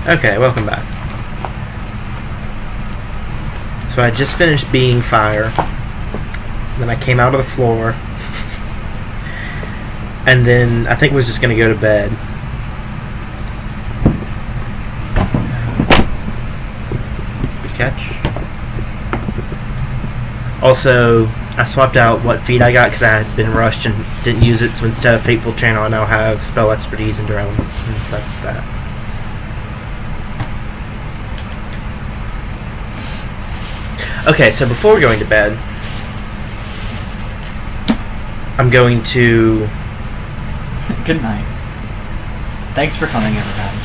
Okay, welcome back. So I just finished being fire. Then I came out of the floor. And then I think was just going to go to bed. Good catch. Also, I swapped out what feat I got because I had been rushed and didn't use it. So instead of Fateful Channel, I now have Spell Expertise and Endure Elements. And that's that. Okay, so before going to bed, I'm going to... Good night. Thanks for coming, everybody.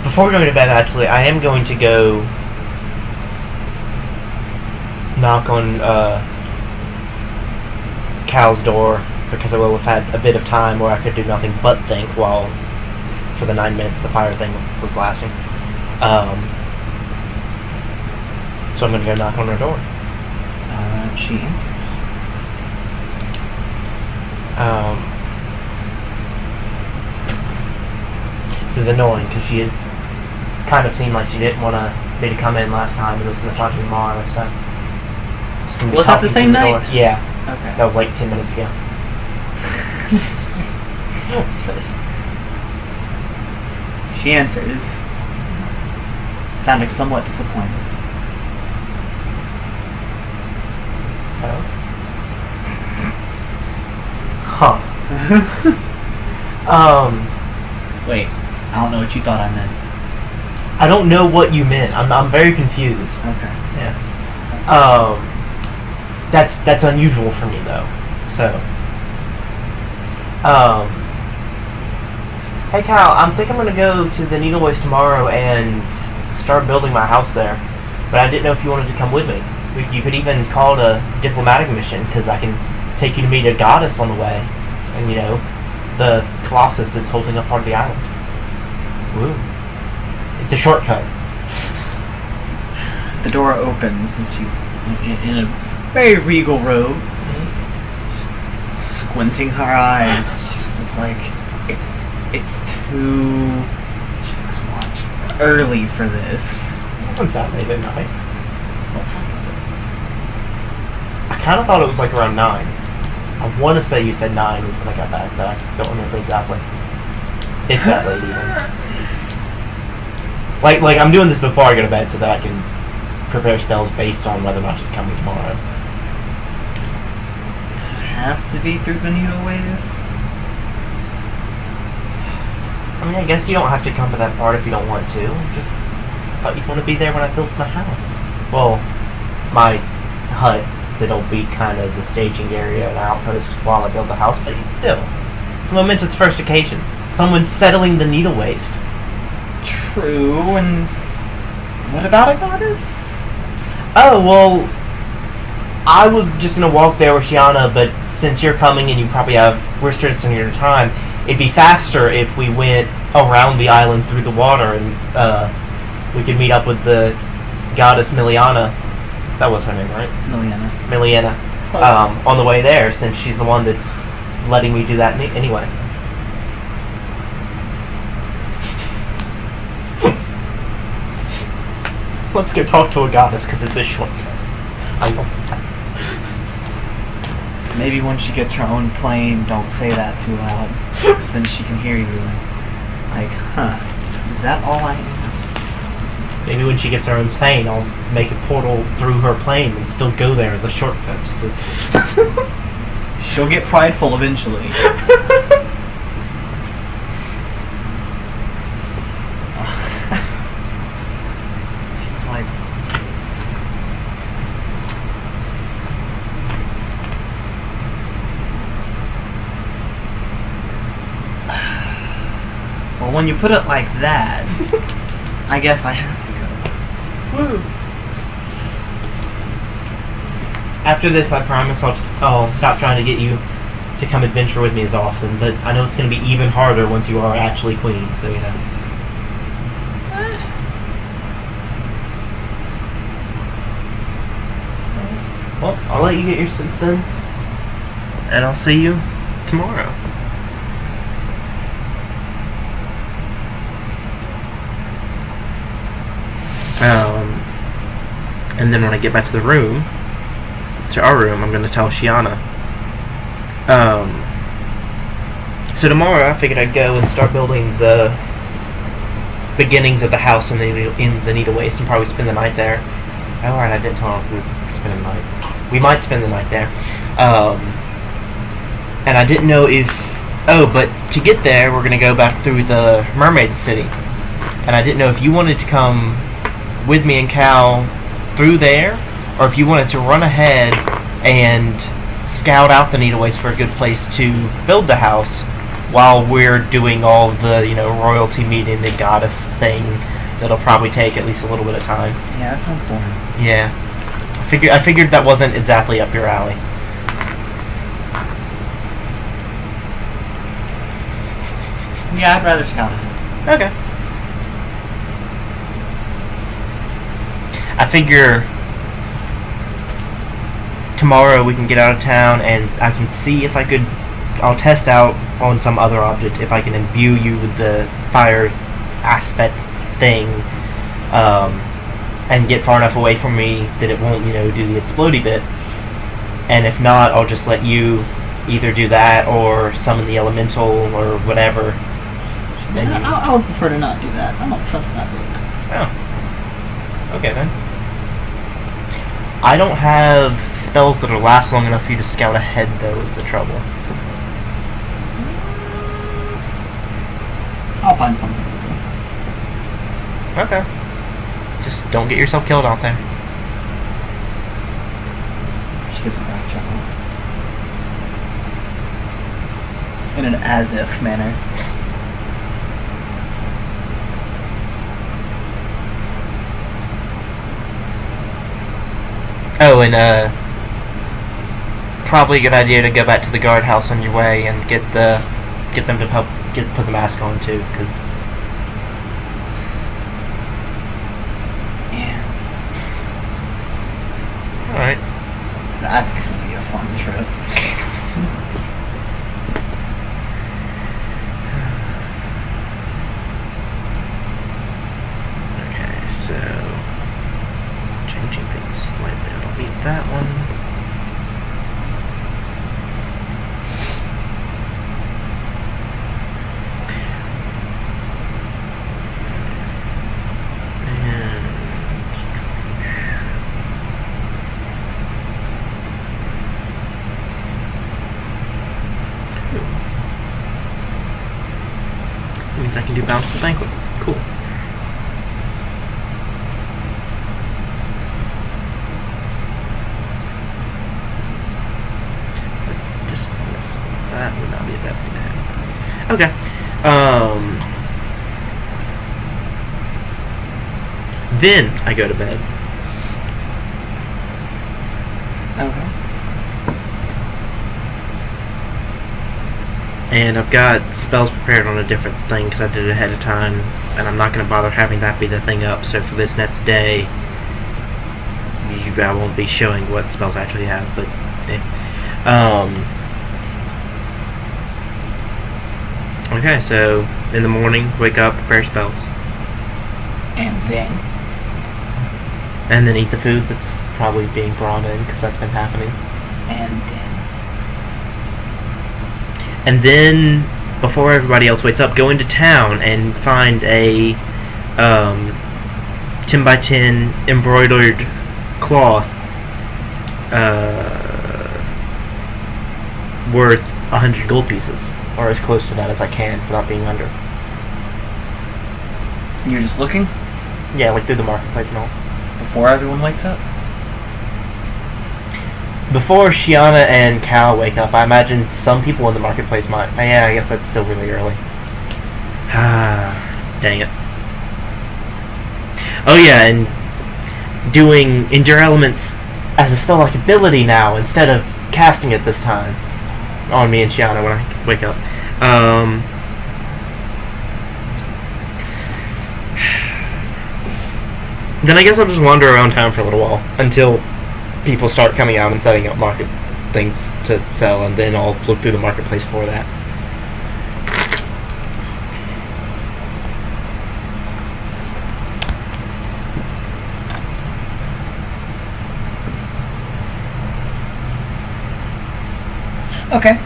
Before going to bed, actually, I am going to go knock on Cal's door because I will have had a bit of time where I could do nothing but think while, for the 9 minutes the fire thing was lasting. So I'm going to go knock on her door. She enters. This is annoying because she had kind of seemed like she didn't want me to come in last time, but it was going to talk to me tomorrow, so... Was that the same night? Door. Yeah. Okay. That was like 10 minutes ago. She answers, sounding somewhat disappointed. Huh. Wait, I don't know what you thought I meant. I don't know what you meant. I'm very confused. Okay. Yeah. That's unusual for me though. So. Hey Kyle, I think I'm gonna go to the Needle Waste tomorrow and start building my house there. But I didn't know if you wanted to come with me. You could even call it a diplomatic mission because I can take you to meet a goddess on the way, and you know, the Colossus that's holding up part of the island. Woo! It's a shortcut. The door opens and she's in a very regal robe, squinting her eyes. She's just like, it's too. She looks watch early for this. It wasn't that late at night. What time was it? I kind of thought it was like around 9. I want to say you said 9 when I got back, but I don't remember exactly. If that late even. Like I'm doing this before I go to bed so that I can prepare spells based on whether or not she's coming tomorrow. Does it have to be through the Needle Waste? I mean, I guess you don't have to come to that part if you don't want to. Just thought you'd want to be there when I built my house. Well, my hut that'll be kind of the staging area and outpost while I build the house, but still, it's a momentous first occasion. Someone's settling the Needle Waste. True, and what about a goddess? Oh, well, I was just going to walk there with Shiana, but since you're coming and you probably have restrictions on your time, it'd be faster if we went around the island through the water and we could meet up with the goddess Miliana. That was her name, right? Miliana. On the way there, since she's the one that's letting me do that anyway. Let's go talk to a goddess, because it's a shortcut. I know. Maybe when she gets her own plane, don't say that too loud, because then she can hear you. Like, is that all I need? Maybe when she gets her own plane, I'll make a portal through her plane and still go there as a shortcut. Just to She'll get prideful eventually. She's like... Well, when you put it like that, I guess I have to go. Woo. After this, I promise I'll stop trying to get you to come adventure with me as often, but I know it's going to be even harder once you are actually queen, so you know. Well, I'll let you get your sleep then, and I'll see you tomorrow. And then when I get back to the room, to our room, I'm going to tell Shiana. So tomorrow I figured I'd go and start building the beginnings of the house in the Needle Waste and probably spend the night there. Oh, right, I didn't tell her we would spend the night. We might spend the night there. And I didn't know if... Oh, but to get there, we're going to go back through the Mermaid City. And I didn't know if you wanted to come with me and Cal through there, or if you wanted to run ahead and scout out the Needle Waste for a good place to build the house while we're doing all the, royalty meeting, the goddess thing that'll probably take at least a little bit of time. Yeah, that sounds boring. Yeah. I figured that wasn't exactly up your alley. Yeah, I'd rather scout it. Okay. I figure tomorrow we can get out of town and I can see if I'll test out on some other object if I can imbue you with the fire aspect thing, and get far enough away from me that it won't, do the explodey bit. And if not, I'll just let you either do that or summon the elemental or whatever. I would prefer to not do that. I don't trust that book. Oh. Okay then. I don't have spells that'll last long enough for you to scout ahead, though, is the trouble. I'll find something to do. Okay. Just don't get yourself killed out there. She gives a back chuckle. In an as-if manner. Oh, and probably a good idea to go back to the guardhouse on your way and get them to put the mask on too, because yeah. All right. That's gonna be a fun trip. Okay, so changing things slightly. I don't need that one. Means I can do Bountiful Banquet. Cool. Dismiss. That would not be a bad thing to have. Okay. Then I go to bed. Okay. And I've got spells prepared on a different thing because I did it ahead of time, and I'm not going to bother having that be the thing up. So for this next day, I won't be showing what spells I actually have. But okay, so in the morning, wake up, prepare spells, and then eat the food that's probably being brought in because that's been happening. And then, before everybody else wakes up, go into town and find a 10 by 10 embroidered cloth worth 100 gold pieces, or as close to that as I can without being under. You're just looking? Yeah, like through the marketplace and all. Before everyone wakes up? Before Shiana and Cal wake up, I imagine some people in the marketplace might. Yeah, I guess that's still really early. Dang it. Oh yeah, and doing Endure Elements as a spell-like ability now instead of casting it this time on me and Shiana when I wake up. Then I guess I'll just wander around town for a little while until people start coming out and setting up market things to sell, and then I'll look through the marketplace for that. Okay.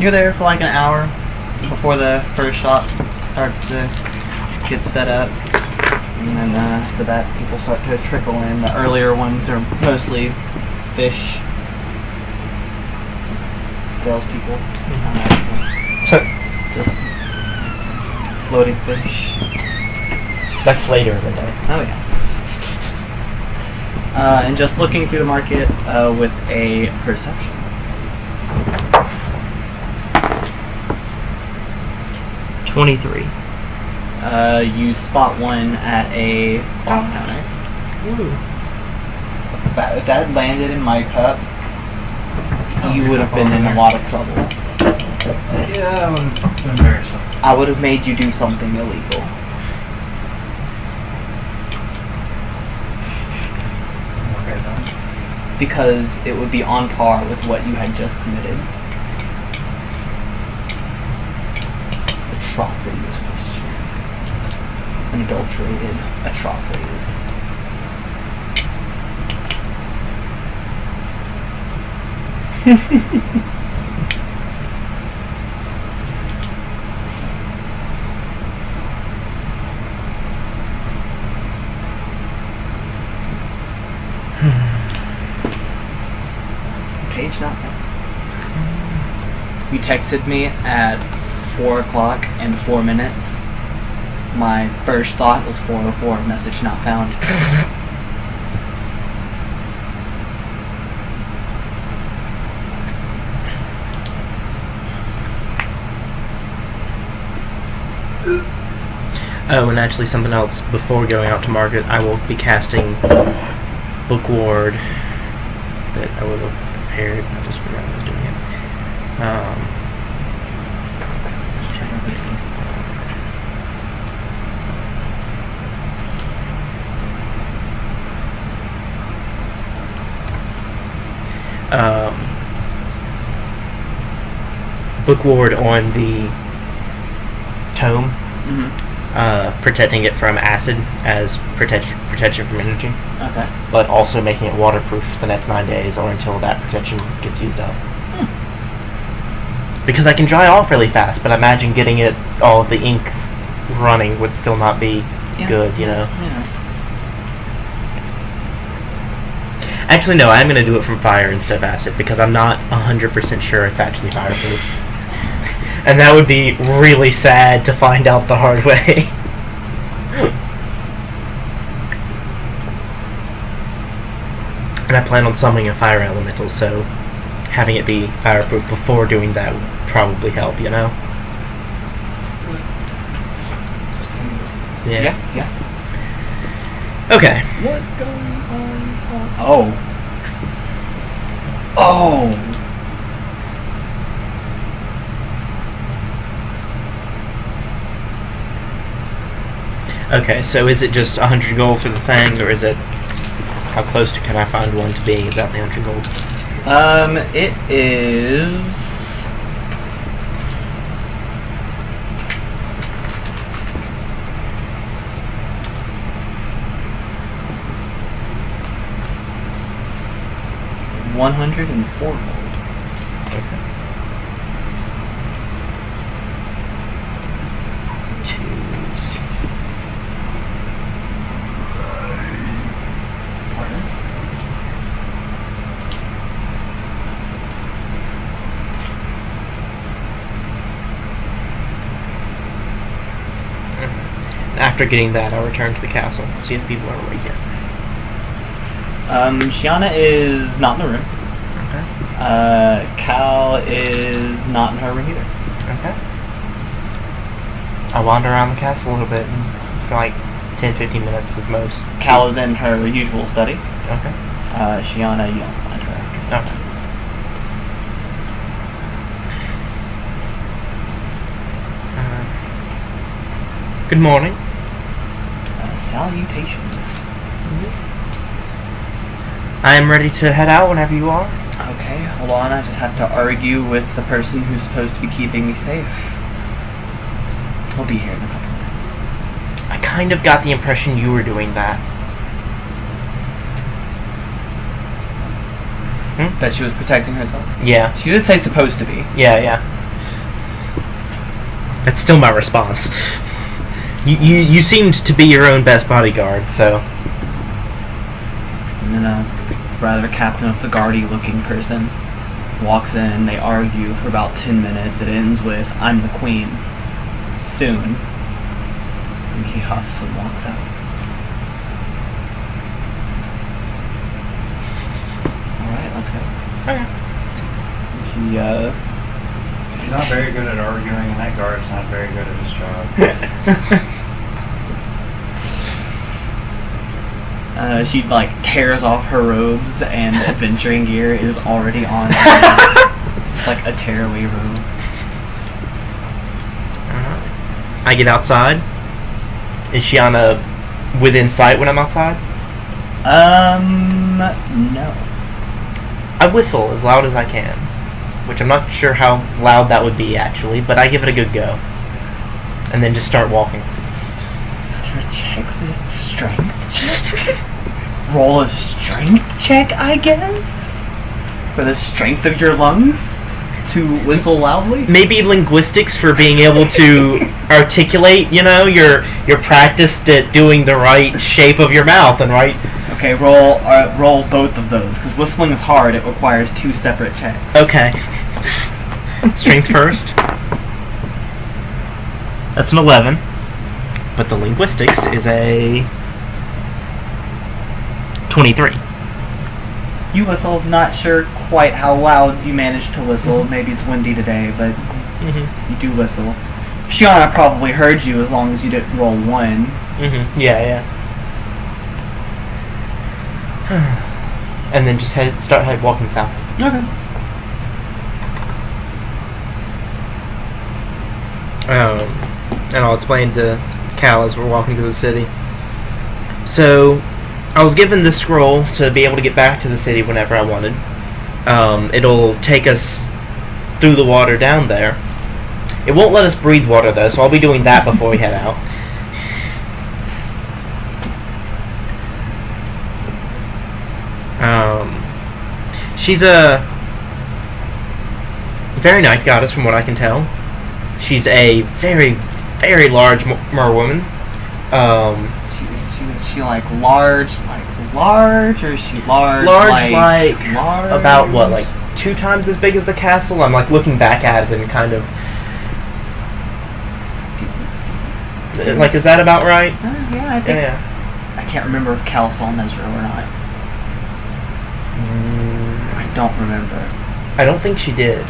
You're there for like an hour before the first shop starts to get set up. And then after that, people start to trickle in. The earlier ones are mostly fish salespeople. Just floating fish. That's later in the day. Oh yeah. And just looking through the market with a perception. 23. You spot one at a cloth counter. Ooh. If that landed in my cup, you would have been in a lot of trouble. Yeah, that would have been embarrassing. I would have made you do something illegal. Okay, then. Because it would be on par with what you had just committed. Atrocities, Christian. Unadulterated atrocities. Page not found. You texted me at 4 o'clock and 4 minutes. My first thought was 4:04, message not found. Oh, and actually something else. Before going out to market, I will be casting Book Ward that I would have prepared. I just forgot I was doing it. Book Ward on the tome. Mm-hmm. Protecting it from acid as protection from energy, Okay. but also making it waterproof the next 9 days or until that protection gets used up. Because I can dry off really fast, but I imagine getting it all of the ink running would still not be good, you know. Yeah. Actually, no, I'm going to do it from fire instead of acid because I'm not 100% sure it's actually fireproof. And that would be really sad to find out the hard way. And I plan on summoning a fire elemental, so having it be fireproof before doing that would probably help, you know? Yeah. Yeah. Okay. What's going on? Oh. Oh. Okay, so is it just 100 gold for the thing, or is it... How close can I find one to being exactly 100 gold? It is... $104 gold. Okay. After getting that, I'll return to the castle, see if people are awake yet. Shiana is not in the room. Okay. Cal is not in her room either. Okay. I wander around the castle a little bit and for like 10-15 minutes at most. Cal is in her usual study. Okay. Shiana, you don't find her. Okay. Good morning. Salutations. I am ready to head out whenever you are. Okay, hold on. I just have to argue with the person who's supposed to be keeping me safe. He'll be here in a couple minutes. I kind of got the impression you were doing that. That she was protecting herself? Yeah. She did say supposed to be. Yeah. That's still my response. You seemed to be your own best bodyguard, so... And then a rather captain of the guardy looking person walks in. They argue for about 10 minutes. It ends with, "I'm the queen. Soon." And he huffs and walks out. Alright, let's go. Okay. She's not very good at arguing, and that guard's not very good at his job. She tears off her robes, and the adventuring gear is already on. It's like a tearaway robe. I get outside. Is Shiana within sight when I'm outside? No. I whistle as loud as I can, which I'm not sure how loud that would be actually, but I give it a good go. And then just start walking. Is there a check with strength check? Roll a strength check, I guess? For the strength of your lungs? To whistle loudly? Maybe linguistics for being able to articulate, you're practiced at doing the right shape of your mouth and right... Okay, roll both of those, because whistling is hard. It requires 2 separate checks. Okay. Strength first. That's an 11. But the linguistics is a 23. You whistle, not sure quite how loud you managed to whistle. Maybe it's windy today, but you do whistle. Shiana probably heard you as long as you didn't roll 1. Yeah. And then just start walking south. Okay. And I'll explain to Cal as we're walking through the city. So, I was given this scroll to be able to get back to the city whenever I wanted. It'll take us through the water down there. It won't let us breathe water though, so I'll be doing that before we head out. She's a very nice goddess from what I can tell. She's a very, very large merwoman. Is she large, or is she large? Large, large? About what, 2 times as big as the castle? I'm looking back at it and kind of... is that about right? Yeah, I think... Yeah. I can't remember if Cal saw Nezro or not. I don't remember. I don't think she did.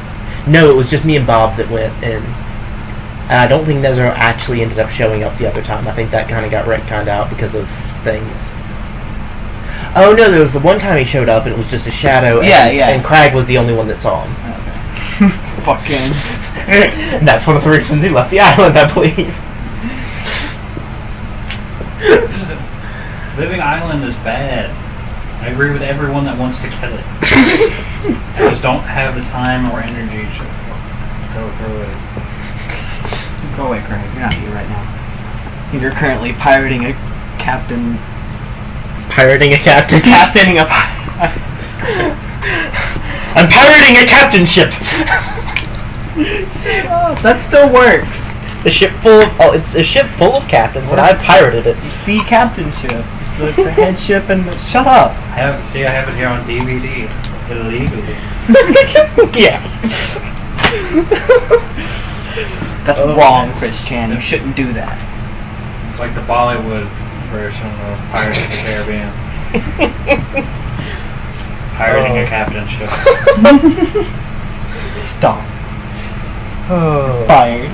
No, it was just me and Bob that went in. And I don't think Nezro actually ended up showing up the other time. I think that kind of got retconned out because of things. Oh no, there was the one time he showed up and it was just a shadow. And Crag was the only one that saw him. Okay. Fucking. And that's one of the reasons he left the island, I believe. Living Island is bad. I agree with everyone that wants to kill it. I just don't have the time or energy to go through it. Go away, Craig. You're not here right now. You're currently pirating a captain. Pirating a captain? Captaining a I'm pirating a captain ship! That still works. The ship full of... Oh, it's a ship full of captains, and I've pirated it. The captain ship. The head ship and... Shut up! I have it here on DVD. Illegally. Yeah. That's wrong, Chris Chan. You shouldn't do that. It's like the Bollywood version of Pirates of the Caribbean. Pirating a captain ship. Stop. Oh. Fired.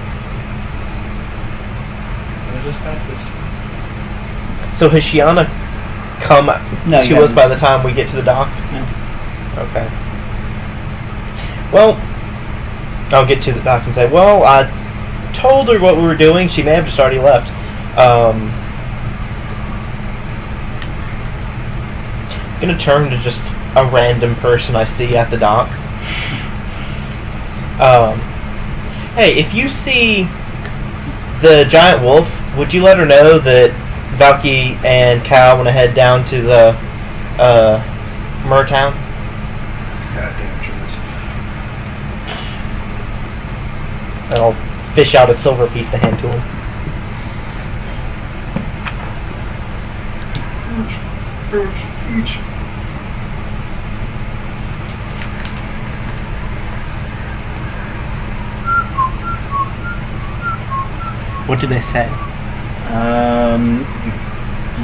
So has Shiana come to us by the time we get to the dock? No. Okay. Well, I'll get to the dock and say, well, I told her what we were doing. She may have just already left. I'm going to turn to just a random person I see at the dock. Hey, if you see the giant wolf, would you let her know that Valky and Cal want to head down to the Murtown? God damn Jules. And I'll fish out a silver piece to hand to him. Each. What do they say?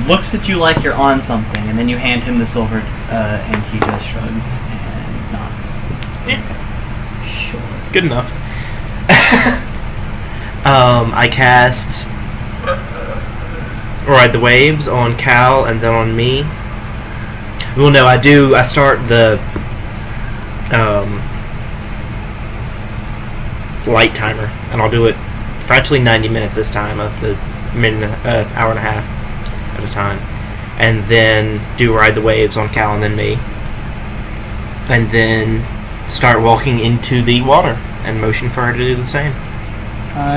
Looks at you like you're on something, and then you hand him the silver, and he just shrugs and nods. Yeah. Sure. Good enough. I cast Ride the Waves on Cal and then on me. Well, no, I do. I start the light timer, and I'll do it for actually 90 minutes this time, of the hour and a half at a time, and then do Ride the Waves on Cal and then me, and then start walking into the water and motion for her to do the same.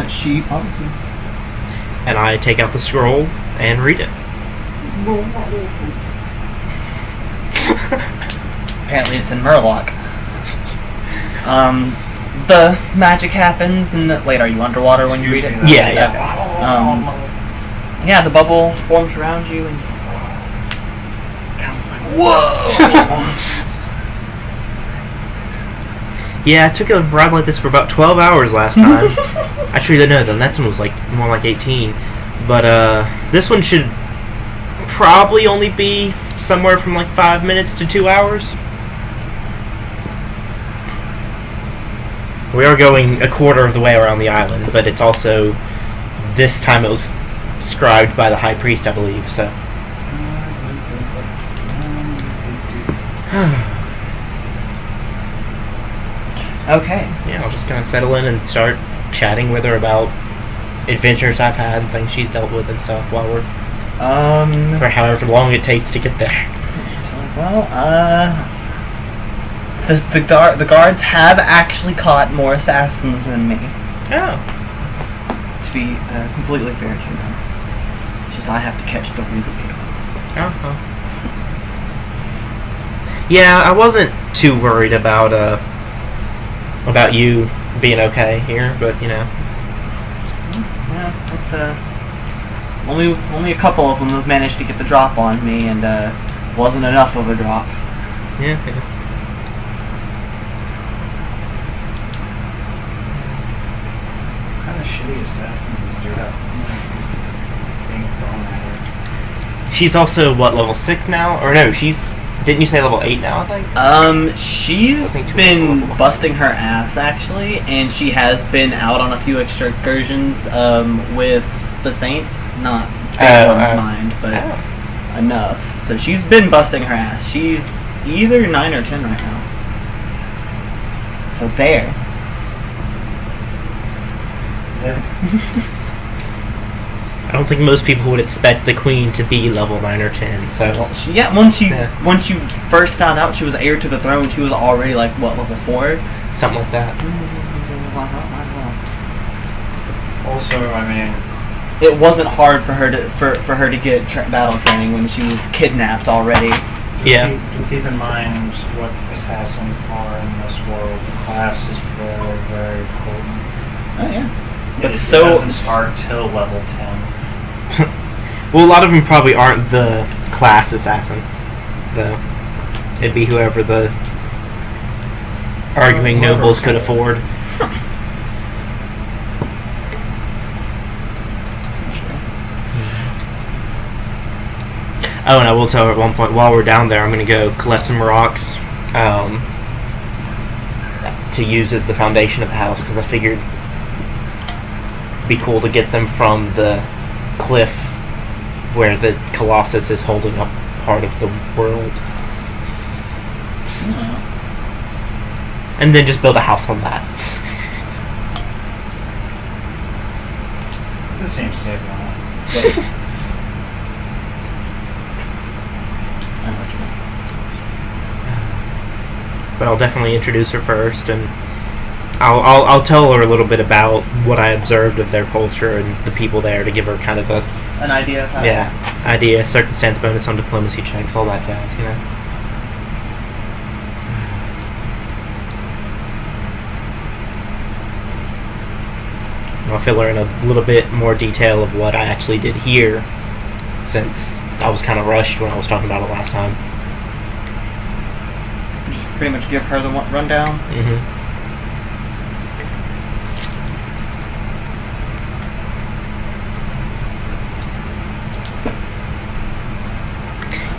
She obviously. And I take out the scroll and read it. Apparently it's in Murloc. The magic happens, and wait, are you underwater when you read it? Yeah. Yeah, the bubble forms around you, and Cal's like, whoa! Yeah, I took a ride like this for about 12 hours last time. Actually, no, the next one was like more like 18. But this one should probably only be somewhere from like 5 minutes to 2 hours. We are going a quarter of the way around the island, but it's also, this time it was scribed by the high priest, I believe, so. Okay. Yeah, I'm just gonna settle in and start chatting with her about adventures I've had and things she's dealt with and stuff while we're, for however long it takes to get there. Well, the guards have actually caught more assassins than me. Oh. To be completely fair to them. It's just I have to catch the really good ones. Uh-huh. Yeah, I wasn't too worried about you being okay here, but you know. Yeah, it's only a couple of them have managed to get the drop on me, and wasn't enough of a drop. Yeah. What kind of shitty assassins do you have being thrown at her? She's also what, level 6 now? Or no, didn't you say level 8 now, I think? She's been busting her ass, actually, and she has been out on a few excursions, with the Saints. Not big ones, mind, but enough. So she's been busting her ass. She's either 9 or 10 right now. So there. Yeah. I don't think most people would expect the queen to be level 9 or 10, so... Well, once you first found out she was heir to the throne, she was already, like, what, level 4? Something like that. Also, I mean, it wasn't hard for her to get battle training when she was kidnapped already. Yeah. Keep in mind what assassins are in this world. The class is very, very important. Oh yeah. But it doesn't start till level 10. Well, a lot of them probably aren't the class assassin, though. It'd be whoever the arguing nobles could afford. Oh, and I will tell her at one point, while we're down there, I'm going to go collect some rocks to use as the foundation of the house, because I figured it'd be cool to get them from the cliff where the Colossus is holding up part of the world. And then just build a house on that. This seems safe enough. But I'll definitely introduce her first, and I'll tell her a little bit about what I observed of their culture and the people there to give her kind of an idea of how idea, circumstance bonus on diplomacy checks, all that jazz, you know. I'll fill her in a little bit more detail of what I actually did here, since I was kind of rushed when I was talking about it last time. Just pretty much give her the rundown. Mm-hmm.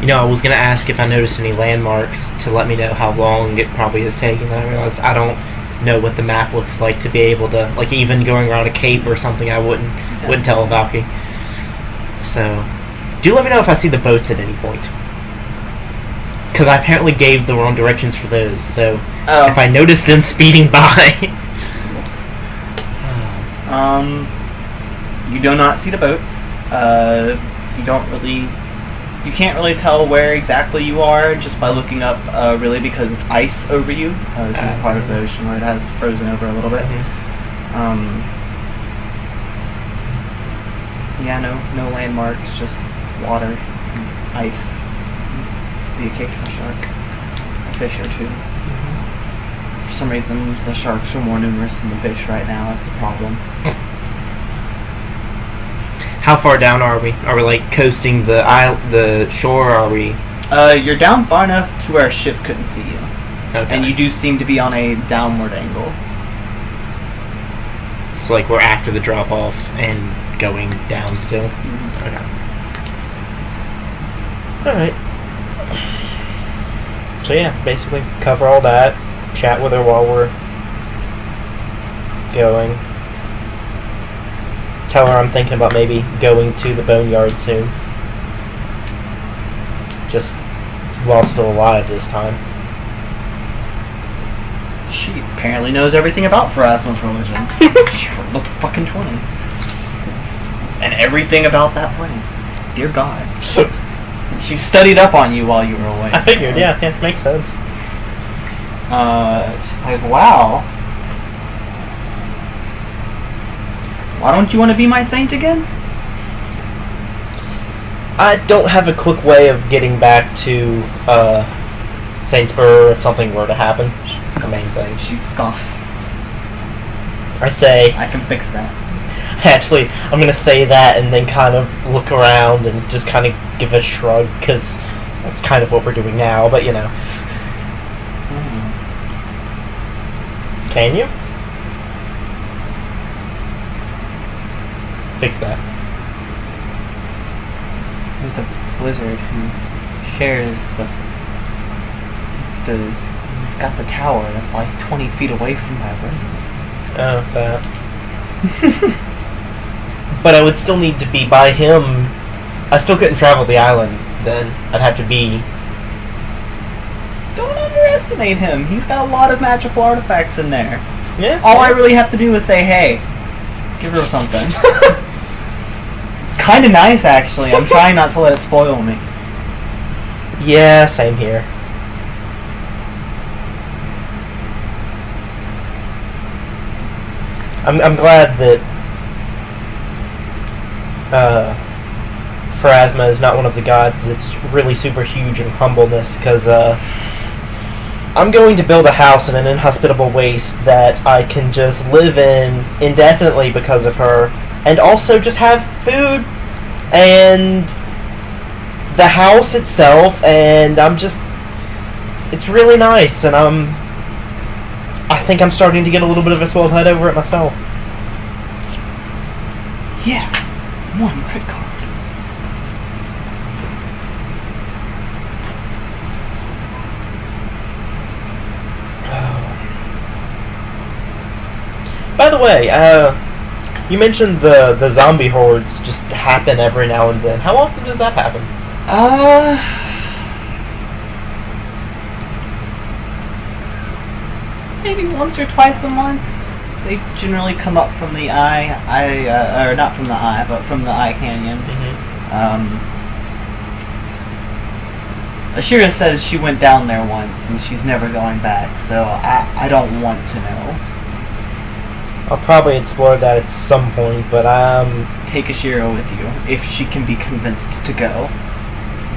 You know, I was going to ask if I noticed any landmarks to let me know how long it probably has taken. Then I realized I don't know what the map looks like to be able to, like, even going around a cape or something, I wouldn't tell a Valky. So, do let me know if I see the boats at any point. Because I apparently gave the wrong directions for those, so if I notice them speeding by... You do not see the boats. You can't really tell where exactly you are just by looking up, really, because it's ice over you. This is part of the ocean where it has frozen over a little bit. Yeah, no landmarks, just water, ice, the occasional shark, a fish or two. For some reason, the sharks are more numerous than the fish right now. It's a problem. How far down are we? Are we like coasting the shore? Are we? You're down far enough to where a ship couldn't see you, and you do seem to be on a downward angle. So like we're after the drop off and going down still. Okay. All right. So yeah, basically cover all that. Chat with her while we're going. Tell her I'm thinking about maybe going to the boneyard soon. Just while still alive this time. She apparently knows everything about Pharasma's religion. She rolled a fucking 20. And everything about that plane. Dear God. She studied up on you while you were away. I figured, yeah, makes sense. She's like, wow. Why don't you want to be my saint again? I don't have a quick way of getting back to Saintsburg if something were to happen. That's the main thing. She scoffs. I say... I can fix that. Actually, I'm going to say that and then kind of look around and just kind of give a shrug, because that's kind of what we're doing now, but you know. Can you? Fix that. There's a wizard who shares he's got the tower that's like 20 feet away from my room. Oh, that. But I would still need to be by him. I still couldn't travel the island then. I'd have to be... Don't underestimate him. He's got a lot of magical artifacts in there. Yeah. All I really have to do is say, hey, give her something. Kind of nice, actually. I'm trying not to let it spoil me. Yeah, same here. I'm glad that Pharasma is not one of the gods that's really super huge in humbleness, because I'm going to build a house in an inhospitable waste that I can just live in indefinitely because of her, and also just have food and the house itself, and it's really nice, and I think I'm starting to get a little bit of a swelled head over it myself. Yeah, one crit card. By the way, you mentioned the zombie hordes just happen every now and then. How often does that happen? Maybe once or twice a month. They generally come up from the or not from the eye, but from the eye canyon. Ashira says she went down there once and she's never going back, so I don't want to know. I'll probably explore that at some point, but Take Ashiro with you if she can be convinced to go.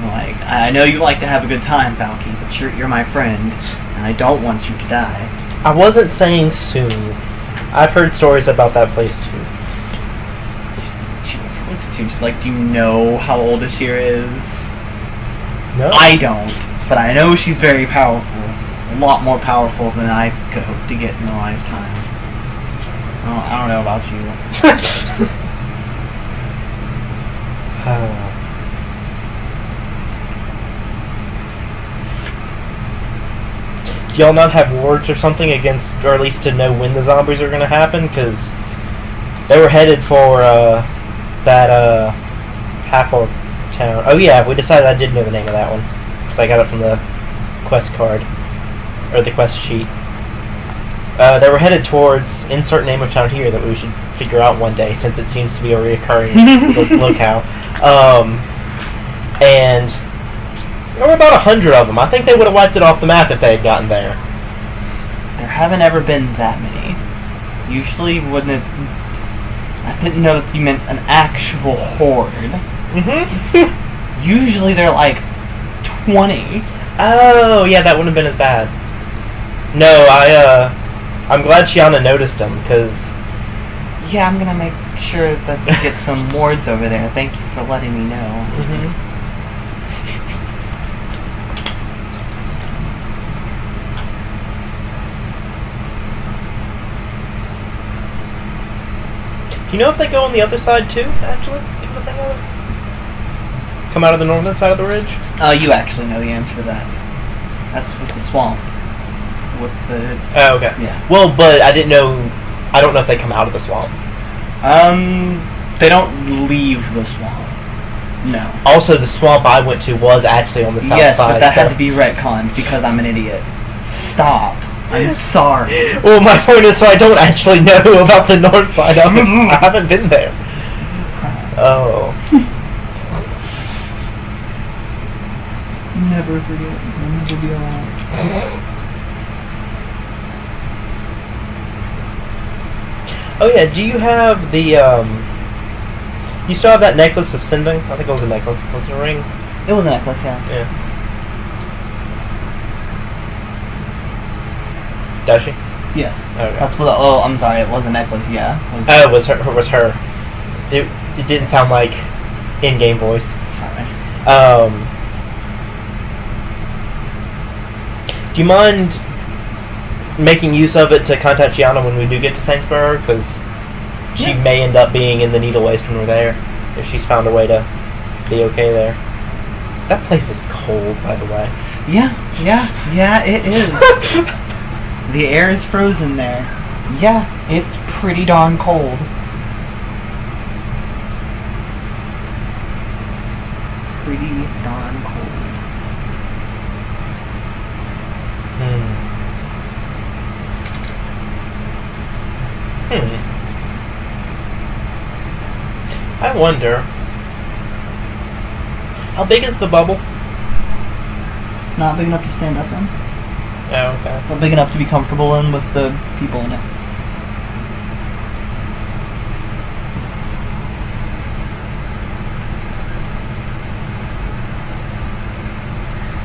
Like, I know you like to have a good time, Valky, but you're my friend, and I don't want you to die. I wasn't saying soon. I've heard stories about that place too. She's like, do you know how old Ashiro is? No. I don't, but I know she's very powerful. A lot more powerful than I could hope to get in a lifetime. I don't know about you. Do y'all not have wards or something against, or at least to know when the zombies are going to happen? Because they were headed for that half-orc town. Oh yeah, we decided I did know the name of that one. Because I got it from the quest card. Or the quest sheet. They were headed towards insert name of town here that we should figure out one day, since it seems to be a reoccurring locale. And there were about 100 of them. I think they would have wiped it off the map if they had gotten there. There haven't ever been that many. Usually wouldn't it... I didn't know that you meant an actual horde. Mm-hmm. Usually they're like 20. Oh, yeah, that wouldn't have been as bad. No, I'm glad Shiana noticed them, because... Yeah, I'm gonna make sure that we get some wards over there. Thank you for letting me know. Mm-hmm. Do you know if they go on the other side too, actually? Come to think of it? Come out of the northern side of the ridge? You actually know the answer to that. That's with the swamp. With the... Oh, okay. Yeah. Well, but I didn't know... I don't know if they come out of the swamp. They don't leave the swamp. No. Also, the swamp I went to was actually on the south yes, side. Yes, but that had to be retconned because I'm an idiot. Stop. I'm sorry. Well, my point is, so I don't actually know about the north side of it. I haven't been there. Oh. Never forget. Never be alone. Oh yeah, do you have the, you still have that necklace of sending? I think it was a necklace. Was it a ring? It was a necklace, yeah. Yeah. Does she? Yes. Okay. That's what. Oh, I'm sorry. It was a necklace. Yeah. Oh, it was her. It was her. It didn't sound like in-game voice. Sorry. Do you mind making use of it to contact Gianna when we do get to Saintsborough? Because she may end up being in the Needle Waste when we're there, if she's found a way to be okay there. That place is cold, by the way. Yeah, it is. The air is frozen there. Yeah, it's pretty darn cold. Pretty darn cold. I wonder, how big is the bubble? Not big enough to stand up in. Oh, okay. Not big enough to be comfortable in with the people in it.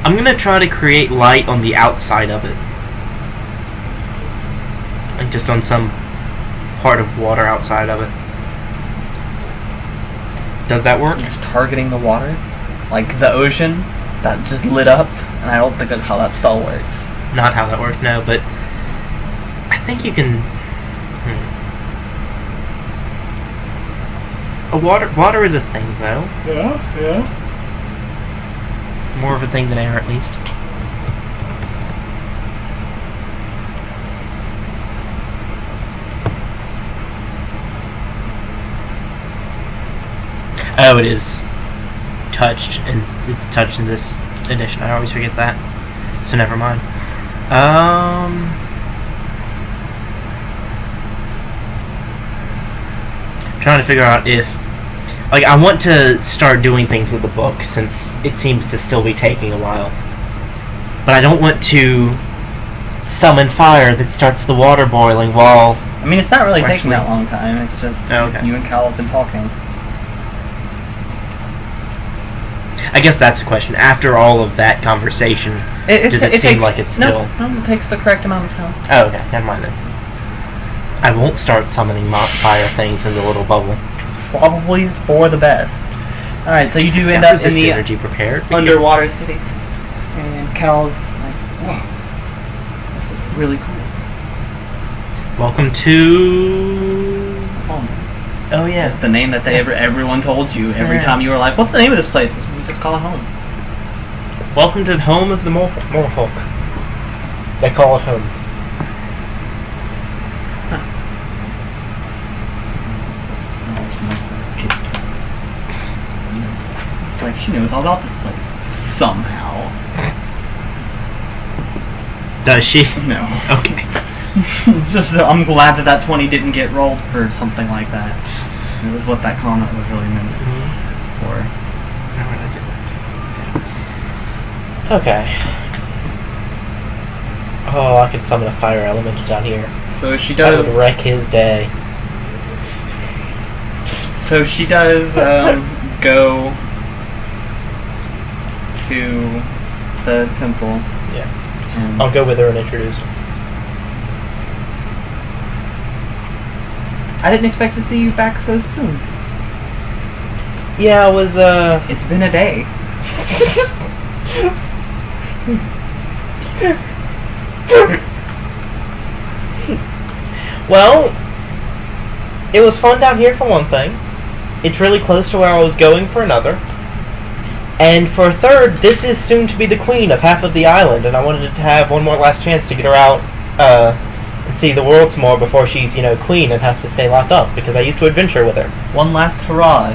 I'm gonna try to create light on the outside of it. Like just on some part of water outside of it. Does that work? Just targeting the water? Like the ocean that just lit up? And I don't think that's how that spell works. Not how that works, no, but I think you can... Water is a thing, though. Yeah. More of a thing than air, at least. Oh, it is touched, and it's touched in this edition. I always forget that. So never mind. I'm trying to figure out if... Like, I want to start doing things with the book, since it seems to still be taking a while. But I don't want to summon fire that starts the water boiling while I mean, it's not really taking Actually- that long time. It's just Oh, okay. you and Cal have been talking. I guess that's the question. After all of that conversation, does it seem takes, like it's still... No, it takes the correct amount of time. Oh, okay. Never mind then. I won't start summoning fire things in the little bubble. Probably for the best. Alright, so you do end up in Resist the energy prepared. underwater city. And Cal's like, wow, this is really cool. Welcome to... Home. Oh, yeah. That's the name that everyone told you every Yeah. time you were like, what's the name of this place? We just call it home. Welcome to the home of the Molefolk. They call it home. It's like she knows all about this place. Somehow. Does she? No. Okay. It's just I'm glad that 20 didn't get rolled for something like that. It was what that comment was really meant for. Okay. Oh, I could summon a fire elemental down here. So she That would does. wreck his day. So she does go to the temple. Yeah. And I'll go with her and introduce her. I didn't expect to see you back so soon. Yeah, I was, It's been a day. Well, it was fun down here for one thing. It's really close to where I was going for another. And for a third, this is soon to be the queen of half of the island, and I wanted to have one more last chance to get her out, and see the world some more before she's, queen and has to stay locked up, because I used to adventure with her. One last hurrah,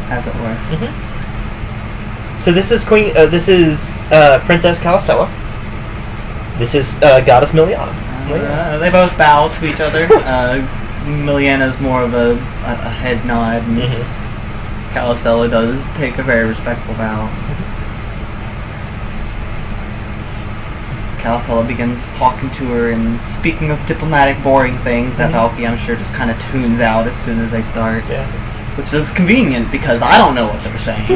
as it were. Mm-hmm. So this is Princess Calistella. This is Goddess Miliana. They both bow to each other. Miliana's more of a head nod, and Mm-hmm. Calistella does take a very respectful bow. Calistella begins talking to her and speaking of diplomatic, boring things that Valky, I'm sure, just kind of tunes out as soon as they start. Yeah. Which is convenient because I don't know what they're saying.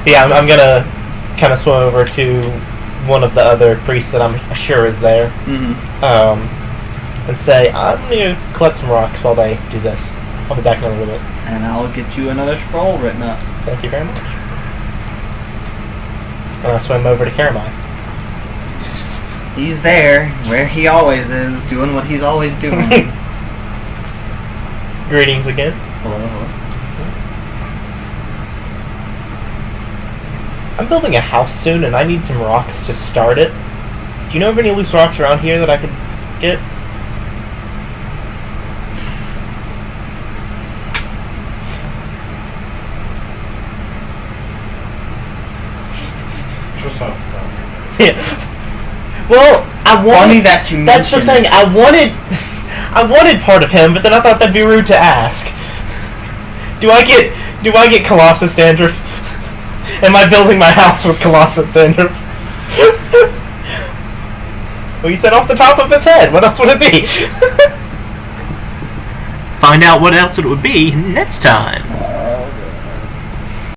Yeah, I'm gonna kind of swim over to one of the other priests that I'm sure is there, and say, I'm gonna collect some rocks while they do this. I'll be back in a little bit. And I'll get you another scroll written up. Thank you very much. And I swim over to Karamai. He's there, where he always is, doing what he's always doing. Greetings again. Hello, hello. I'm building a house soon, and I need some rocks to start it. Do you know of any loose rocks around here that I could get? Just off the top. Yeah. Well, I wanted. Funny that you That's the mention thing. it. I wanted part of him, but then I thought that'd be rude to ask. Do I get Colossus dandruff? Am I building my house with Colossus dandruff? Well, you said off the top of its head. What else would it be? Find out what else it would be next time.